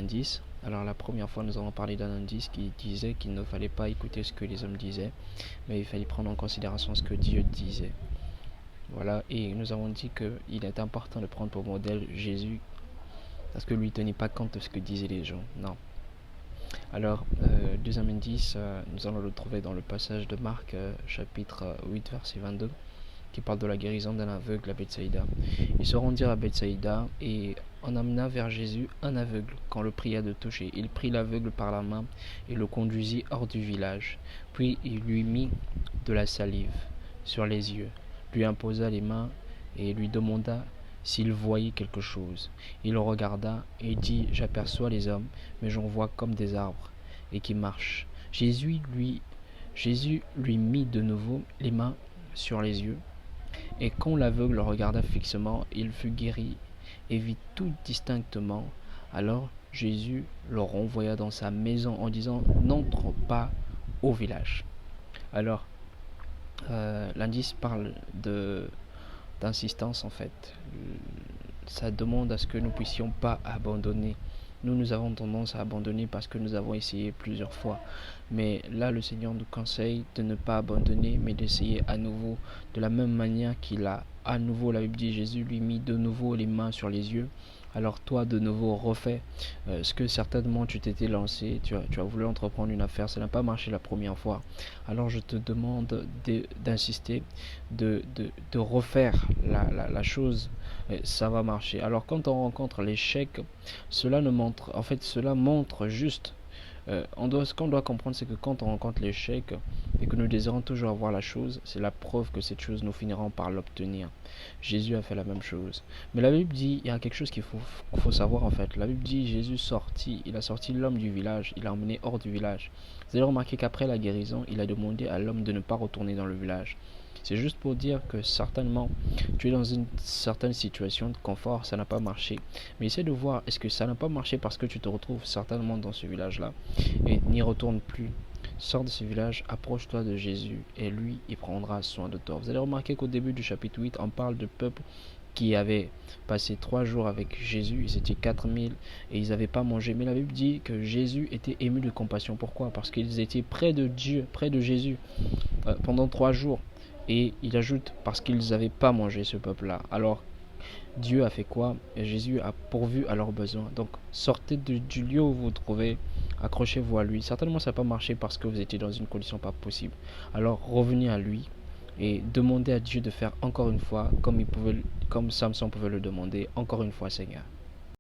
indice. Alors la première fois, nous avons parlé d'un indice qui disait qu'il ne fallait pas écouter ce que les hommes disaient, mais il fallait prendre en considération ce que Dieu disait. Voilà, et nous avons dit qu'il est important de prendre pour modèle Jésus, parce que lui ne tenait pas compte de ce que disaient les gens. Non. Alors, deuxième indice, nous allons le trouver dans le passage de Marc, chapitre 8, verset 22, qui parle de la guérison d'un aveugle à Bethsaïda. Ils se rendirent à Bethsaïda et on amena vers Jésus un aveugle qu'on le pria de toucher. Il prit l'aveugle par la main et le conduisit hors du village. Puis il lui mit de la salive sur les yeux, lui imposa les mains et lui demanda s'il voyait quelque chose. Il regarda et dit: j'aperçois les hommes, mais j'en vois comme des arbres et qui marchent. Jésus lui mit de nouveau les mains sur les yeux, et quand l'aveugle le regarda fixement, il fut guéri et vit tout distinctement. Alors Jésus le renvoya dans sa maison en disant: n'entre pas au village. Alors, l'indice parle d'insistance en fait. Ça demande à ce que nous puissions pas abandonner. Nous avons tendance à abandonner parce que nous avons essayé plusieurs fois. Mais là, le Seigneur nous conseille de ne pas abandonner, mais d'essayer à nouveau. De la même manière qu'il a à nouveau, la Bible dit, Jésus lui mit de nouveau les mains sur les yeux. Alors toi, de nouveau, refais ce que certainement tu t'étais lancé, tu as voulu entreprendre une affaire, ça n'a pas marché la première fois. Alors je te demande d'insister, de refaire la chose, ça va marcher. Alors quand on rencontre l'échec, cela montre juste ce qu'on doit comprendre, c'est que quand on rencontre l'échec et que nous désirons toujours avoir la chose, c'est la preuve que cette chose, nous finirons par l'obtenir. Jésus a fait la même chose. Mais la Bible dit, il y a quelque chose qu'il faut savoir en fait. La Bible dit, Jésus il a sorti l'homme du village, il l'a emmené hors du village. Vous avez remarqué qu'après la guérison, il a demandé à l'homme de ne pas retourner dans le village. C'est juste pour dire que certainement, tu es dans une certaine situation de confort, ça n'a pas marché. Mais essaie de voir, est-ce que ça n'a pas marché parce que tu te retrouves certainement dans ce village-là et n'y retourne plus. Sors de ce village, approche-toi de Jésus et lui, il prendra soin de toi. Vous allez remarquer qu'au début du chapitre 8, on parle de peuple qui avait passé 3 jours avec Jésus, ils étaient 4000 et ils n'avaient pas mangé. Mais la Bible dit que Jésus était ému de compassion. Pourquoi? Parce qu'ils étaient près de Dieu, près de Jésus pendant 3 jours. Et il ajoute parce qu'ils n'avaient pas mangé, ce peuple-là. Alors Dieu a fait quoi? Jésus a pourvu à leurs besoins. Donc sortez du lieu où vous vous trouvez, accrochez-vous à lui. Certainement ça n'a pas marché parce que vous étiez dans une condition pas possible. Alors revenez à lui et demandez à Dieu de faire encore une fois comme Samson pouvait le demander, encore une fois, Seigneur.